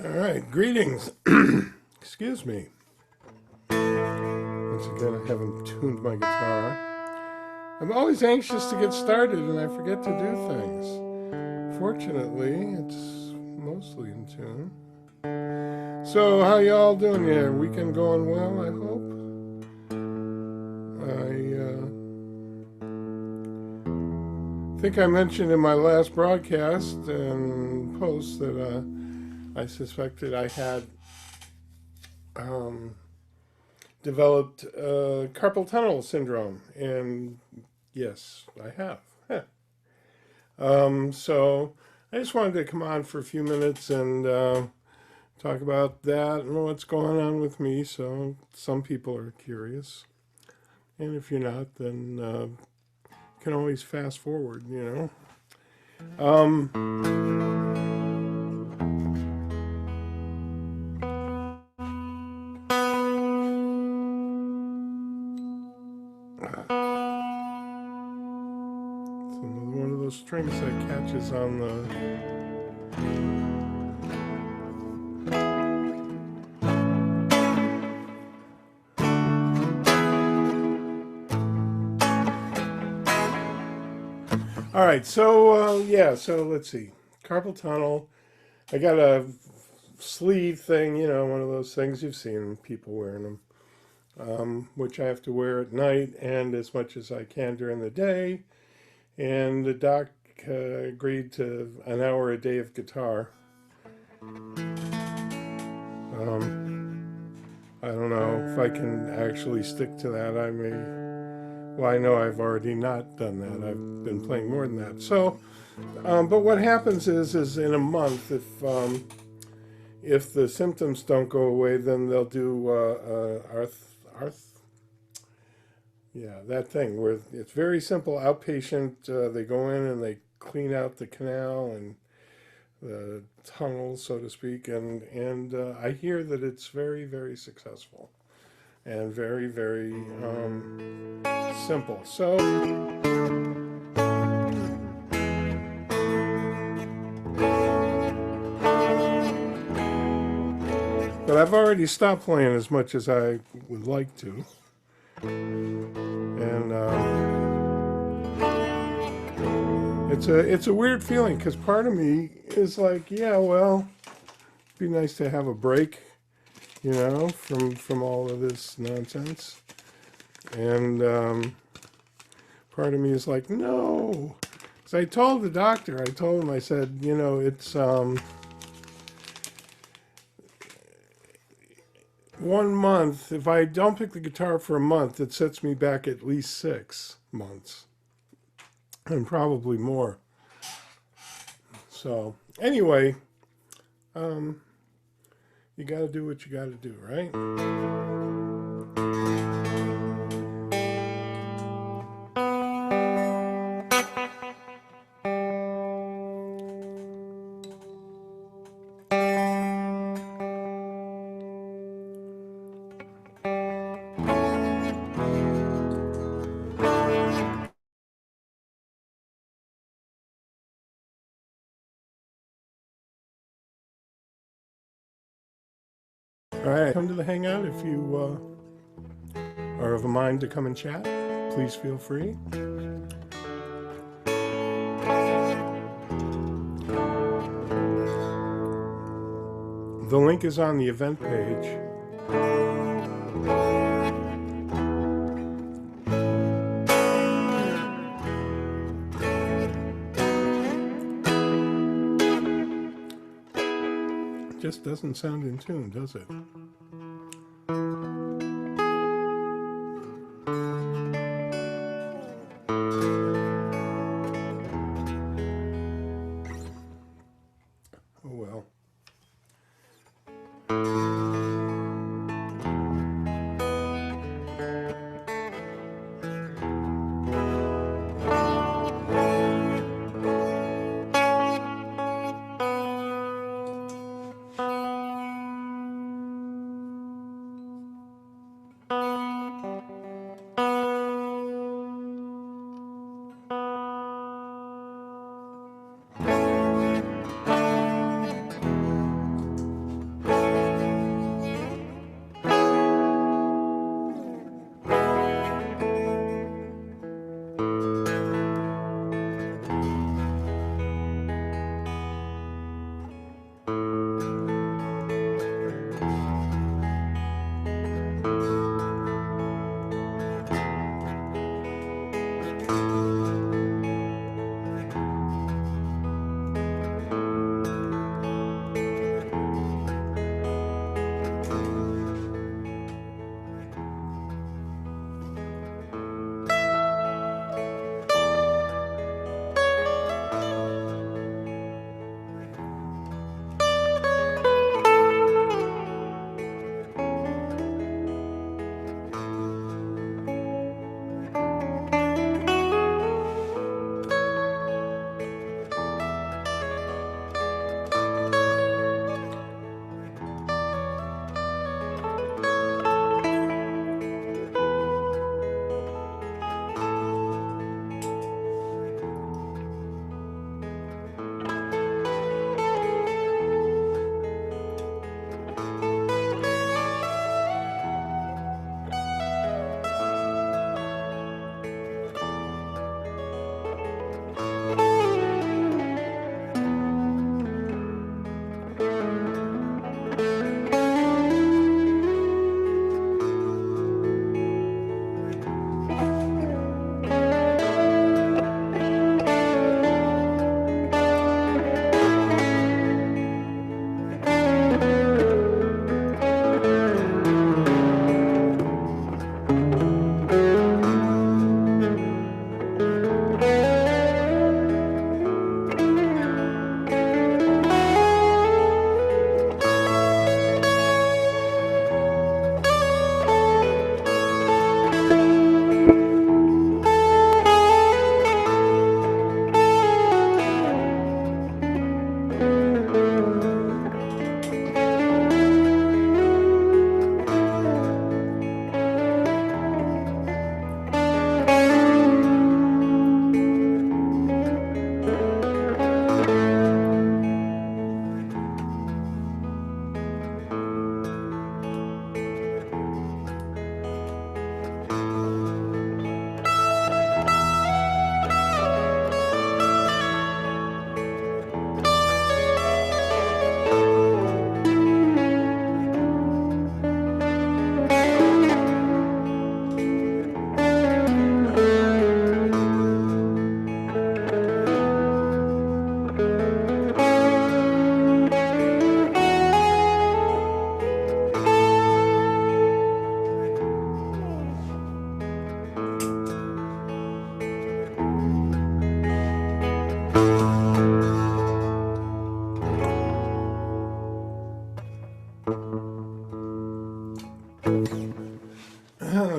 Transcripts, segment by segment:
All right, greetings. Excuse me. Once again, I haven't tuned my guitar. I'm always anxious to get started and I forget to do things. Fortunately, it's mostly in tune. So, how y'all doing here? Weekend going well, I hope. I think I mentioned in my last broadcast and post that I suspected I had um, developed carpal tunnel syndrome, and yes, I have. So I just wanted to come on for a few minutes and talk about that and what's going on with me. So some people are curious, and if you're not, then you can always fast forward. Um, it's another one of those strings that catches on the. All right, so so let's see, carpal tunnel. I got a sleeve thing, one of those things you've seen people wearing them, which I have to wear at night and as much as I can during the day. And the doc agreed to an hour a day of guitar. I don't know if I can actually stick to that. I may. Well, I know I've already not done that. I've been playing more than that. So, but what happens is in a month, if the symptoms don't go away, then they'll do that thing where it's very simple outpatient. They go in and they clean out the canal and the tunnel, so to speak, and I hear that it's very, very successful and very, very simple. So. But I've already stopped playing as much as I would like to. And it's a weird feeling because part of me is like, yeah, well, it'd be nice to have a break, from all of this nonsense. And part of me is like, no. So I told the doctor, I said, it's 1 month. If I don't pick the guitar for a month, it sets me back at least 6 months and probably more. So anyway, you got to do what you got to do, right? All right, come to the hangout if you are of a mind to come and chat. Please feel free. The link is on the event page. It just doesn't sound in tune, does it? Oh well.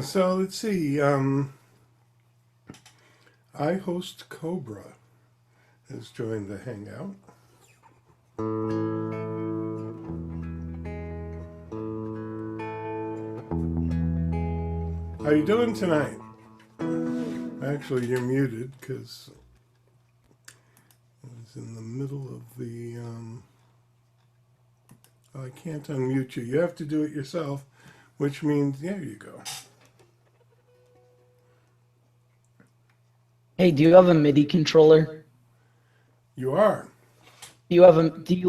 So let's see. I host Cobra has joined the hangout. How you doing tonight? Actually, you're muted because it's in the middle of the. I can't unmute you. You have to do it yourself, which means there you go. Hey, do you have a MIDI controller? You are. Do you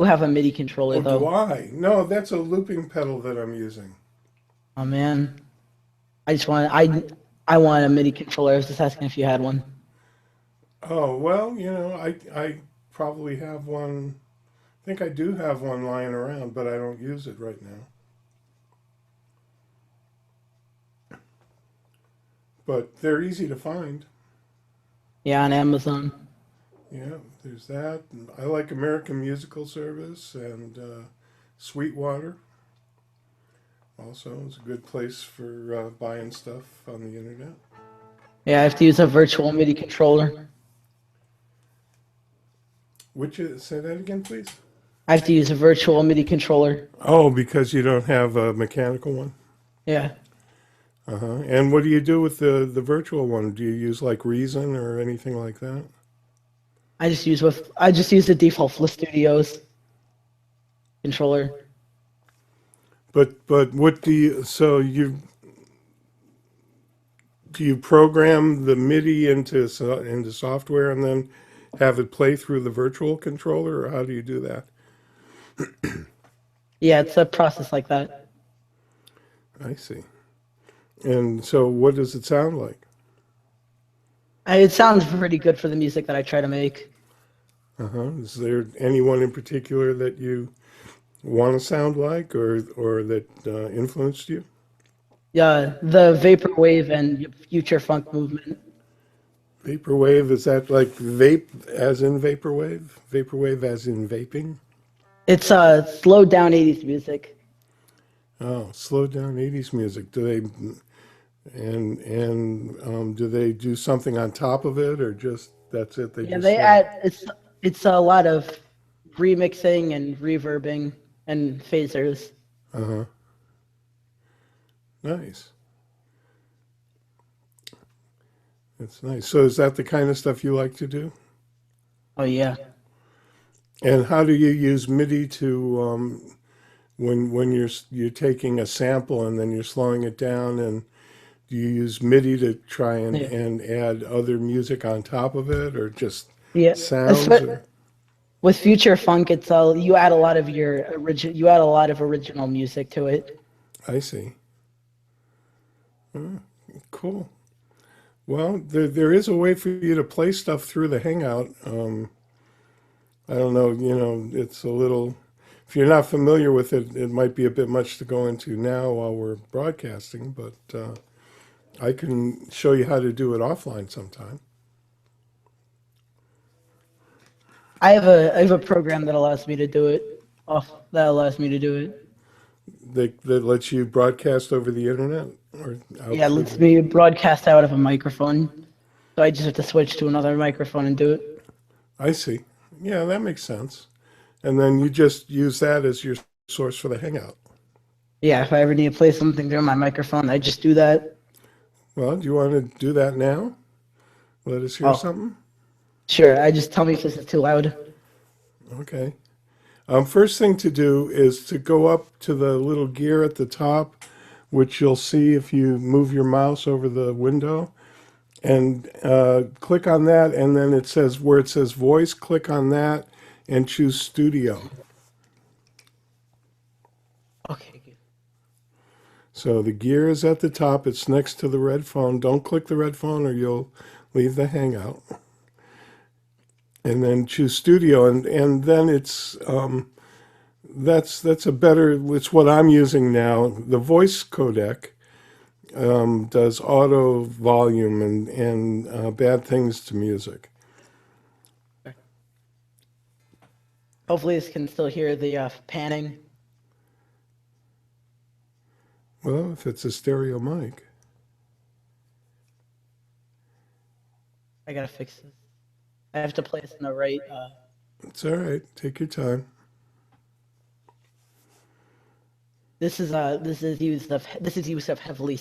have a MIDI controller Oh, do though? I? No, that's a looping pedal that I'm using. Oh man, I want a MIDI controller. I was just asking if you had one. Oh, well, I probably have one. I think I do have one lying around, but I don't use it right now. But they're easy to find. Yeah, on Amazon. Yeah, there's that. I like American Musical Service and Sweetwater. Also, it's a good place for buying stuff on the internet. Yeah, I have to use a virtual MIDI controller. Say that again, please. I have to use a virtual MIDI controller. Oh, because you don't have a mechanical one. Yeah, Uh-huh. And what do you do with the virtual one? Do you use like Reason or anything like that? I just use the default for Studios controller. But what do you so you do you program the MIDI into software and then have it play through the virtual controller, or how do you do that? Yeah, it's a process like that. I see. And so what does it sound like? It sounds pretty good for the music that I try to make. Uh-huh. Is there anyone in particular that you want to sound like or that influenced you? Yeah, the vaporwave and future funk movement. Vaporwave, is that like vape as in vaporwave? Vaporwave as in vaping? It's slowed down 80s music. Oh, slow down 80s music. Do they do they do something on top of it or just that's it? They Yeah, just they slow. add it's a lot of remixing and reverbing and phasers. Uh-huh. Nice. That's nice. So is that the kind of stuff you like to do? Oh yeah. And how do you use MIDI to when you're taking a sample and then you're slowing it down, and do you use MIDI to try Yeah. and add other music on top of it or just Yeah. sounds or With future funk, it's you add a lot of you add a lot of original music to it. I see. Oh, cool. Well, there is a way for you to play stuff through the Hangout. I don't know, it's a little, if you're not familiar with it, it might be a bit much to go into now while we're broadcasting, but I can show you how to do it offline sometime. I have a program that allows me to do it that allows me to do it. That lets you broadcast over the internet or out Yeah, it through lets the. me broadcast out of a microphone. So I just have to switch to another microphone and do it. I see. Yeah, that makes sense. And then you just use that as your source for the Hangout. Yeah, if I ever need to play something through my microphone, I just do that. Well, do you want to do that now? Let us hear Oh, something? sure. I just tell me if this is too loud. Okay. First thing to do is to go up to the little gear at the top, which you'll see if you move your mouse over the window, and click on that. And then it says where it says voice, click on that and choose studio. Okay. Good. So the gear is at the top. It's next to the red phone. Don't click the red phone or you'll leave the Hangout. And then choose studio. And then that's a better, it's what I'm using now. The voice codec does auto volume and bad things to music. Hopefully, this can still hear the panning. Well, if it's a stereo mic. I gotta fix this. I have to place in the right. It's all right. Take your time. This is use of heavy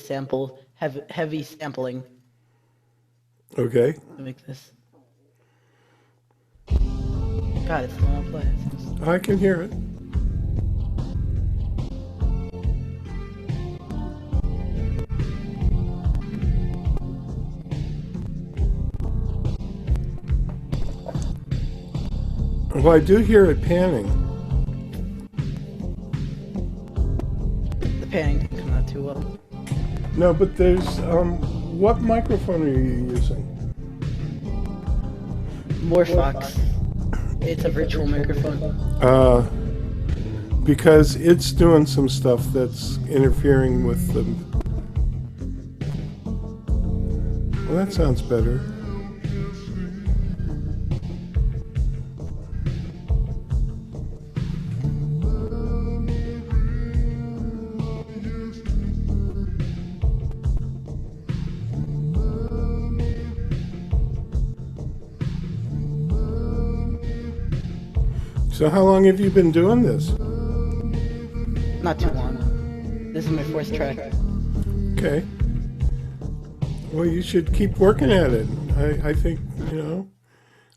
sampling Okay. to make this. God, it's still not playing. I can hear it. Well, I do hear it panning. The panning didn't come out too well. No, but there's what microphone are you using? Morphox. It's a virtual microphone. Because it's doing some stuff that's interfering with the. Well, that sounds better. So how long have you been doing this? Not too long. This is my fourth track. Okay. Well, you should keep working at it. I think,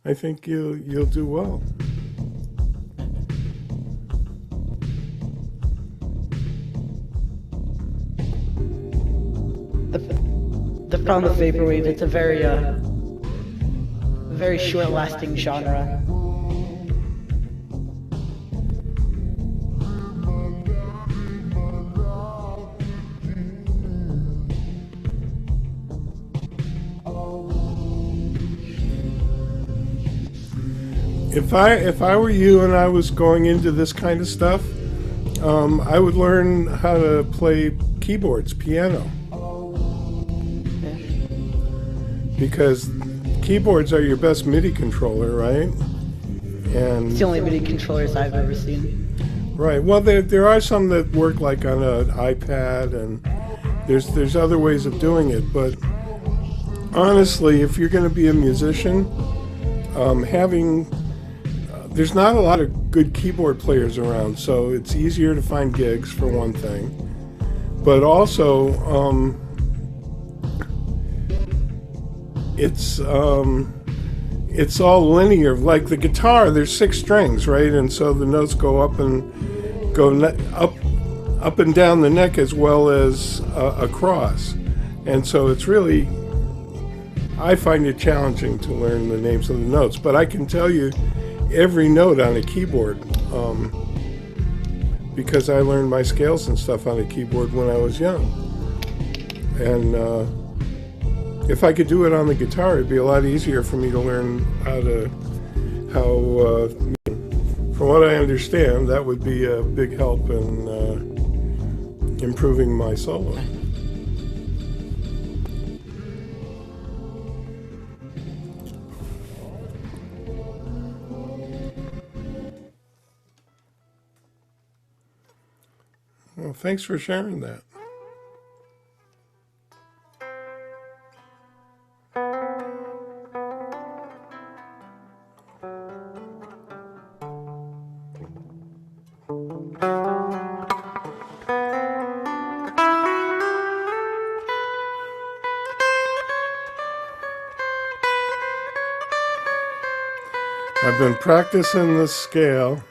I think you'll do well. The problem with vaporwave, it's a very short-lasting genre. If I were you and I was going into this kind of stuff, I would learn how to play keyboards, piano. Because keyboards are your best MIDI controller, right? And It's the only MIDI controllers I've ever seen. right. Well, there are some that work like on an iPad, and there's other ways of doing it. But honestly, if you're going to be a musician, there's not a lot of good keyboard players around, so it's easier to find gigs for one thing. But also, it's all linear. Like the guitar, there's 6 strings, right? And so the notes go up and down the neck as well as across. And so it's really, I find it challenging to learn the names of the notes. But I can tell you every note on a keyboard because I learned my scales and stuff on a keyboard when I was young. And if I could do it on the guitar, it'd be a lot easier for me to learn from what I understand, that would be a big help in improving my solo. Well, thanks for sharing that. I've been practicing this scale.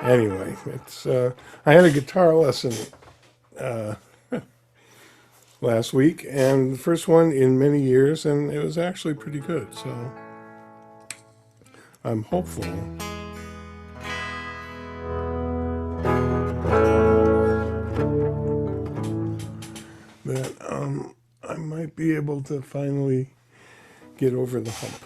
Anyway, it's I had a guitar lesson last week, and the first one in many years, and it was actually pretty good. So I'm hopeful that I might be able to finally get over the hump.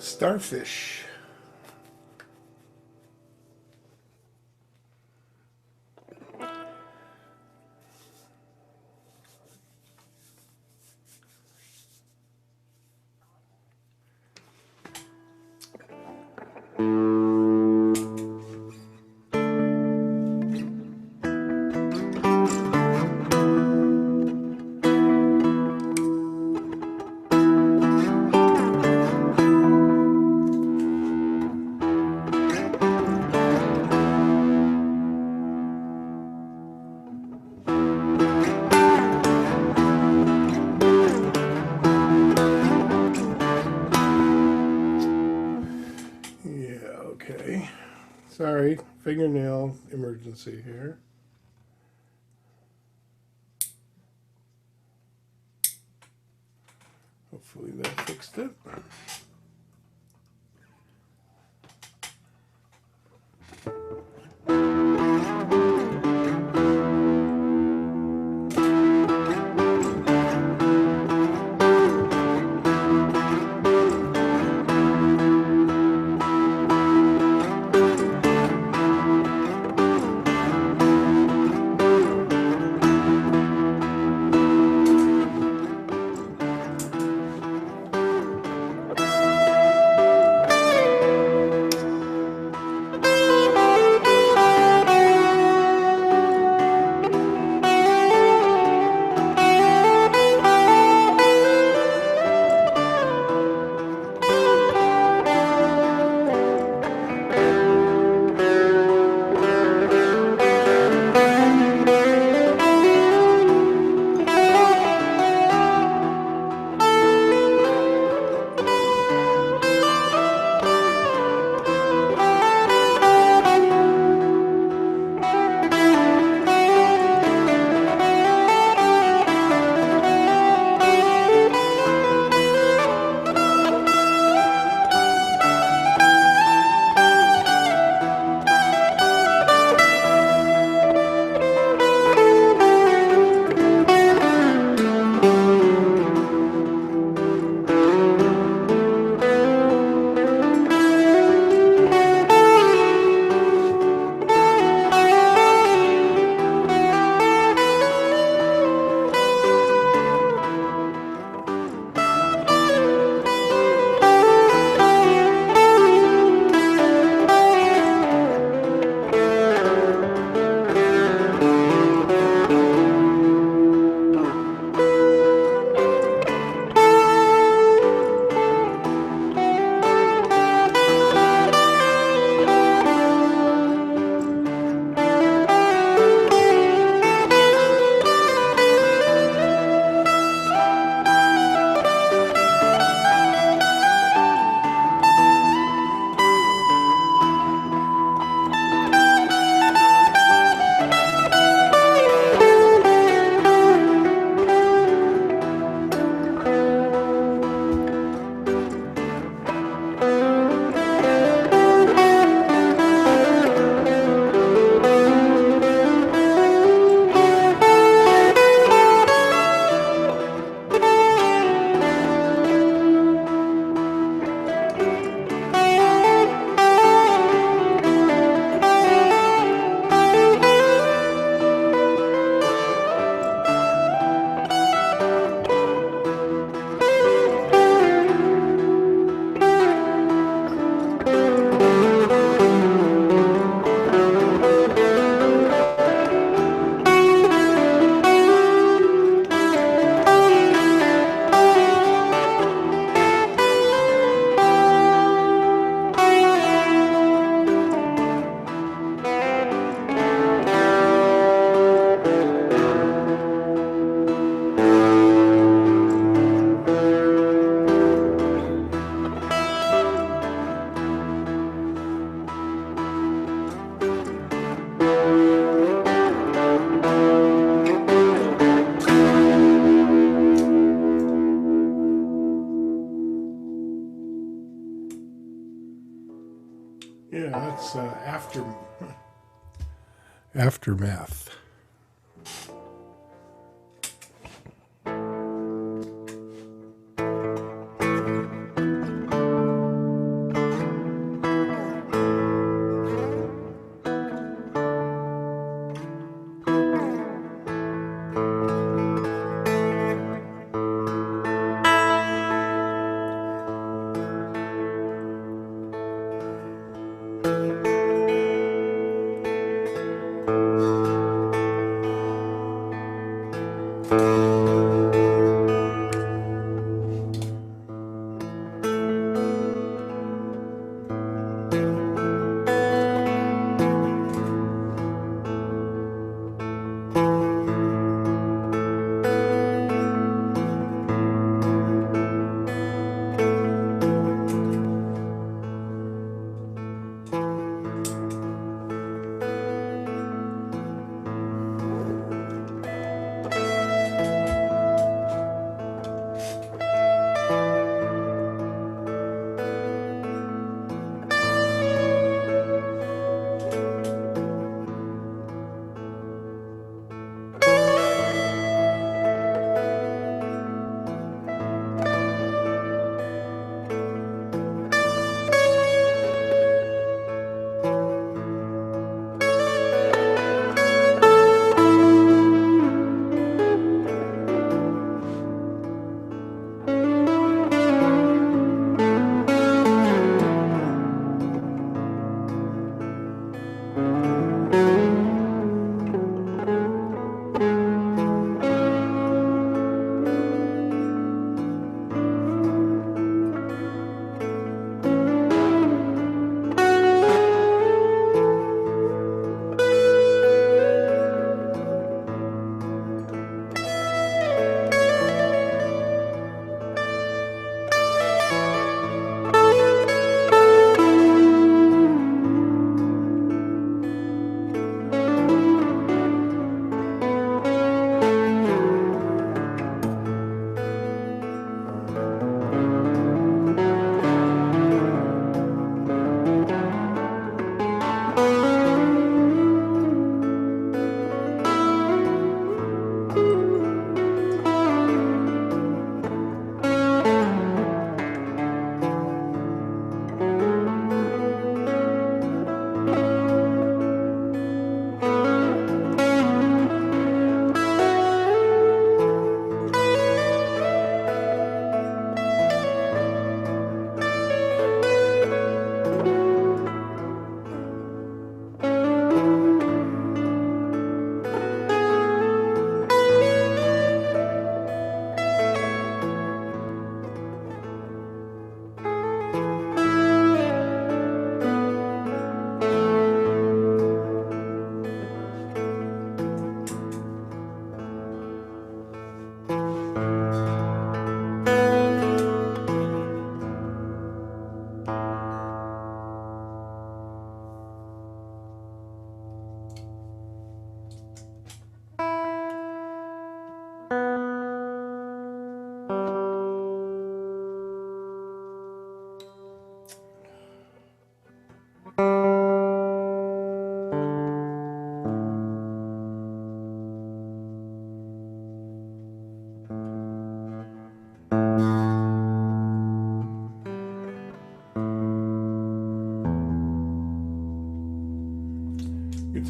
Starfish. Okay. Sorry, fingernail emergency here. Hopefully that fixed it. Yeah, that's aftermath.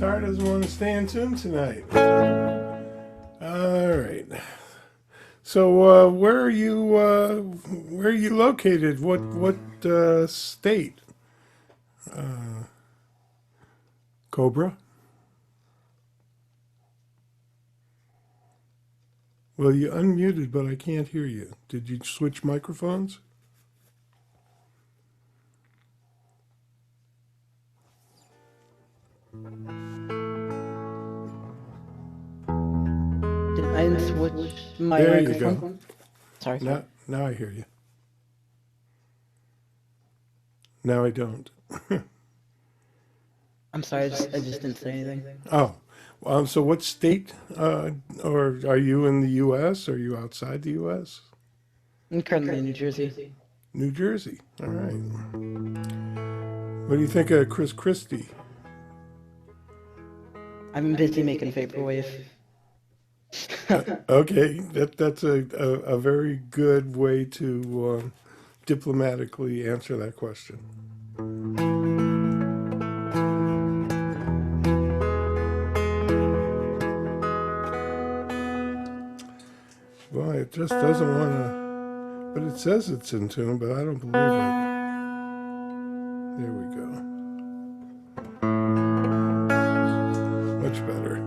guitar doesn't want to stay in tune tonight. All right. So where are you located? What state? Cobra? Well, you unmuted, but I can't hear you. Did you switch microphones? Did I switch my There you microphone? go. Sorry. Now I hear you. Now I don't. I'm sorry. I just didn't say anything. Oh, so what state, or are you in the U.S.? Are you outside the U.S.? I'm currently in New Jersey. New Jersey. All right. What do you think of Chris Christie? I'm busy making vaporwave. Okay, that's a very good way to diplomatically answer that question. Well, it just doesn't want to, but it says it's in tune, but I don't believe it. There we go. Much better.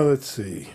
Let's see.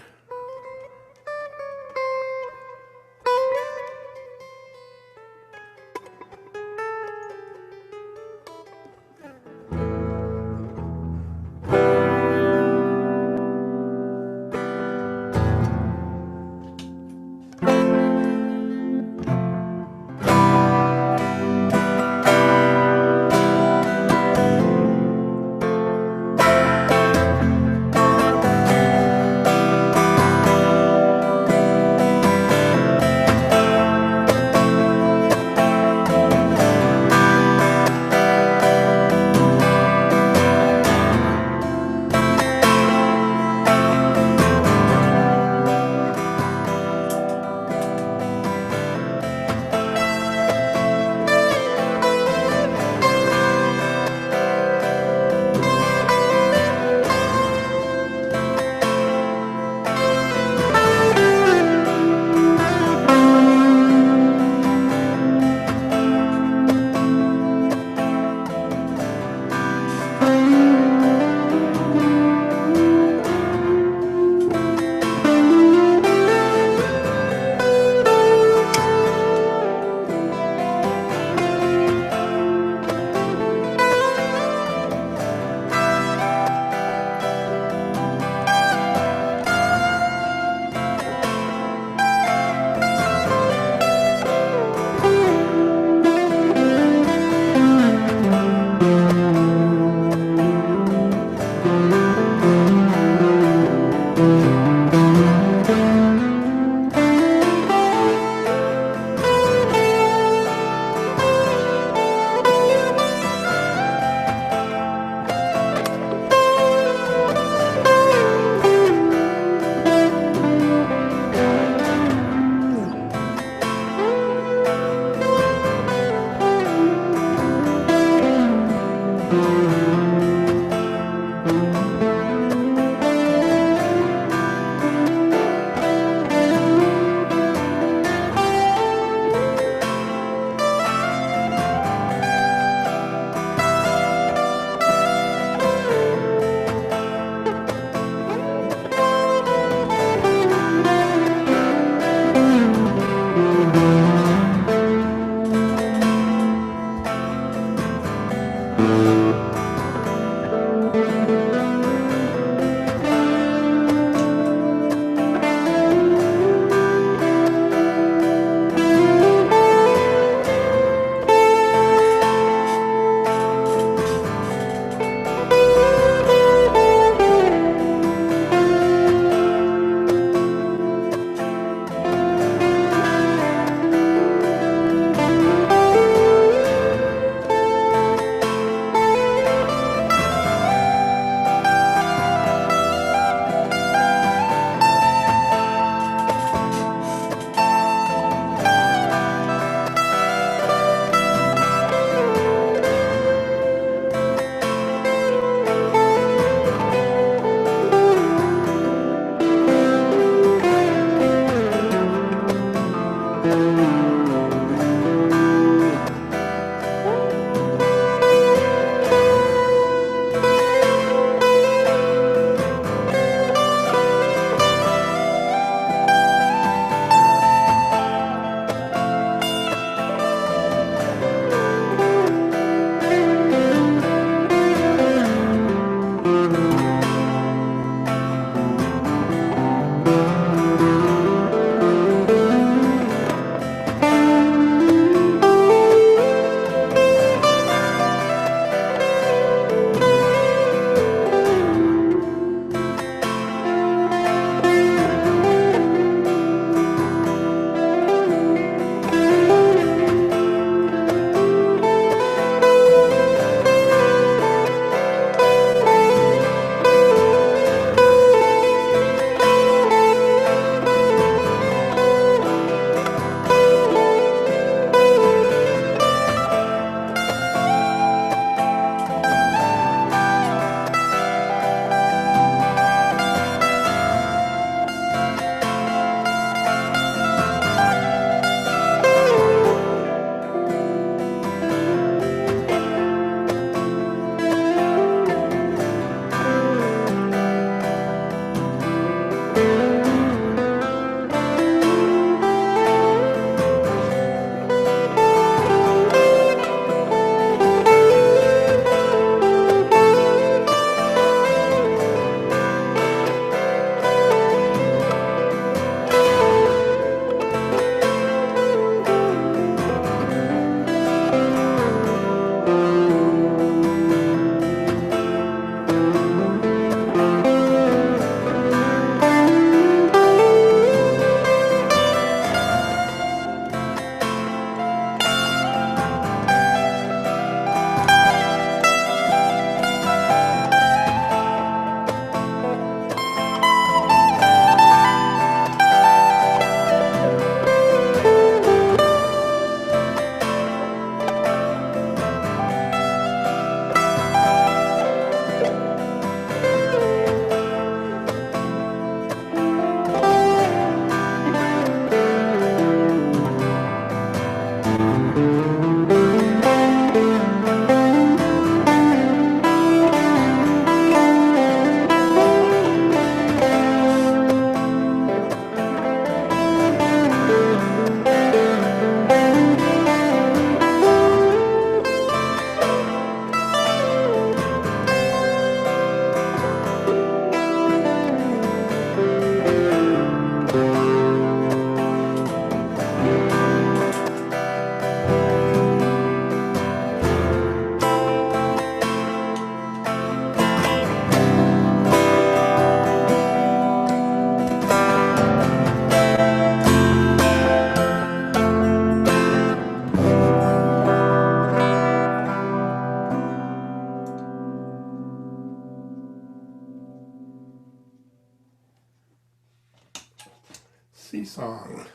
Sea song.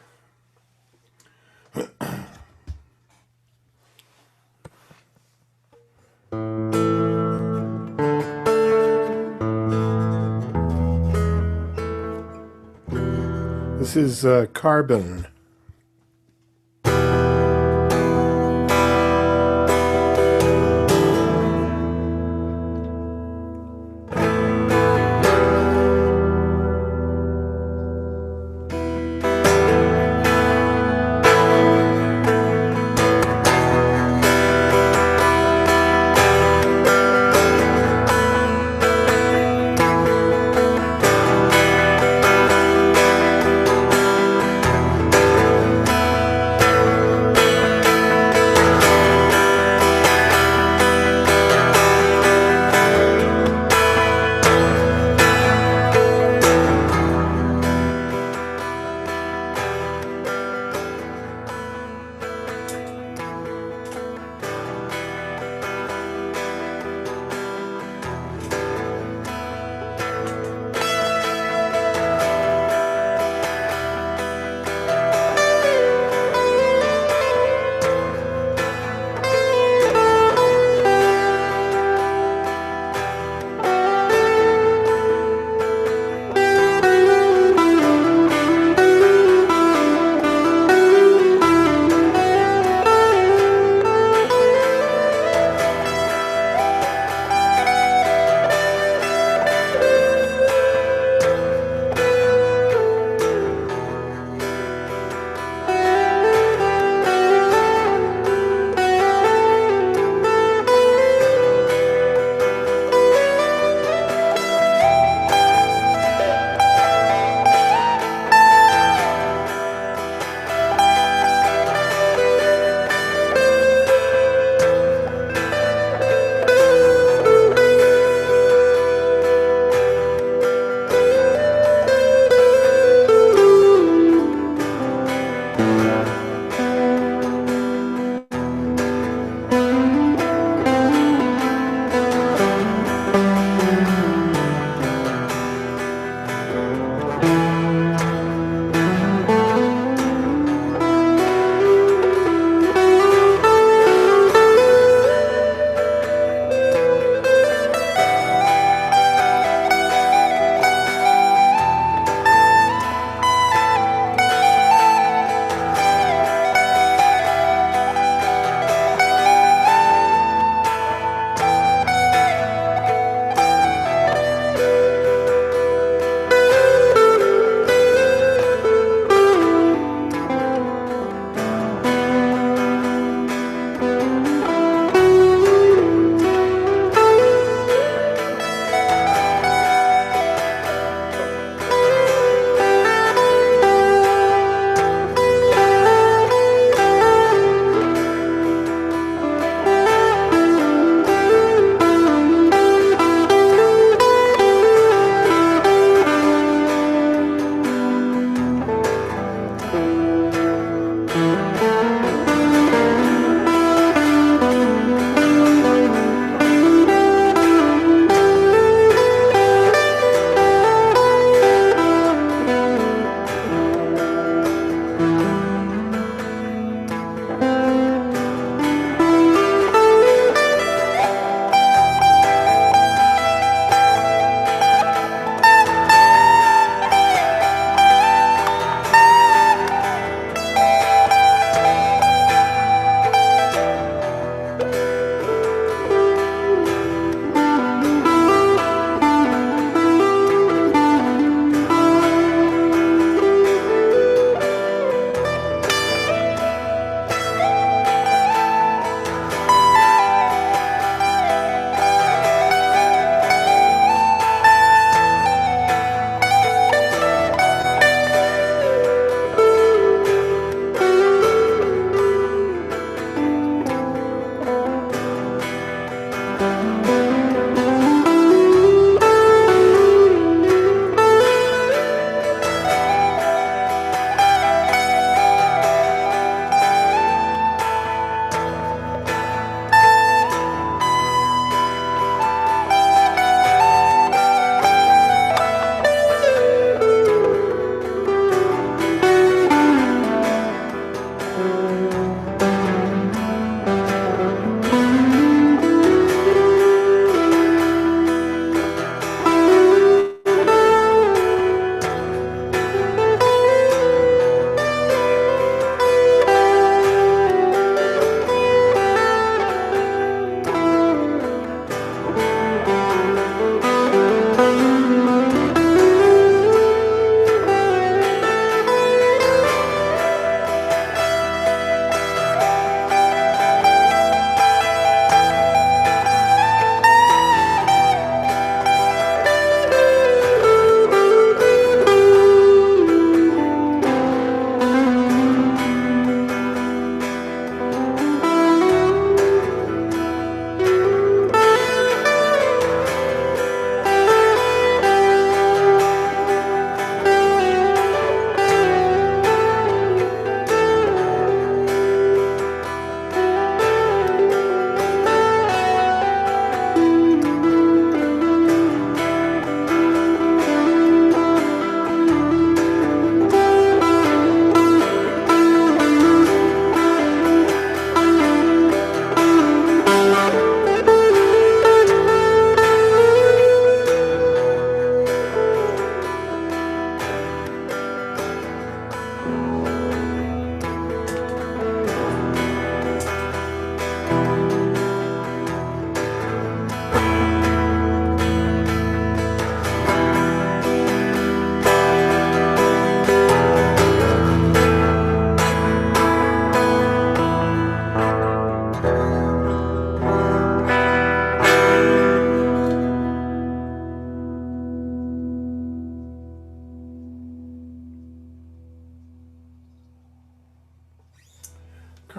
This is Carbon.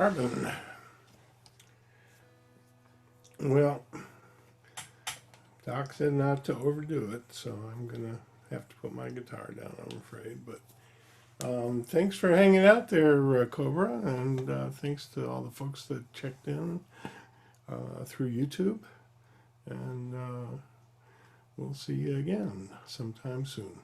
Carbon. Well, Doc said not to overdo it, so I'm gonna have to put my guitar down, I'm afraid. But thanks for hanging out there, Cobra, and thanks to all the folks that checked in through YouTube. And we'll see you again sometime soon.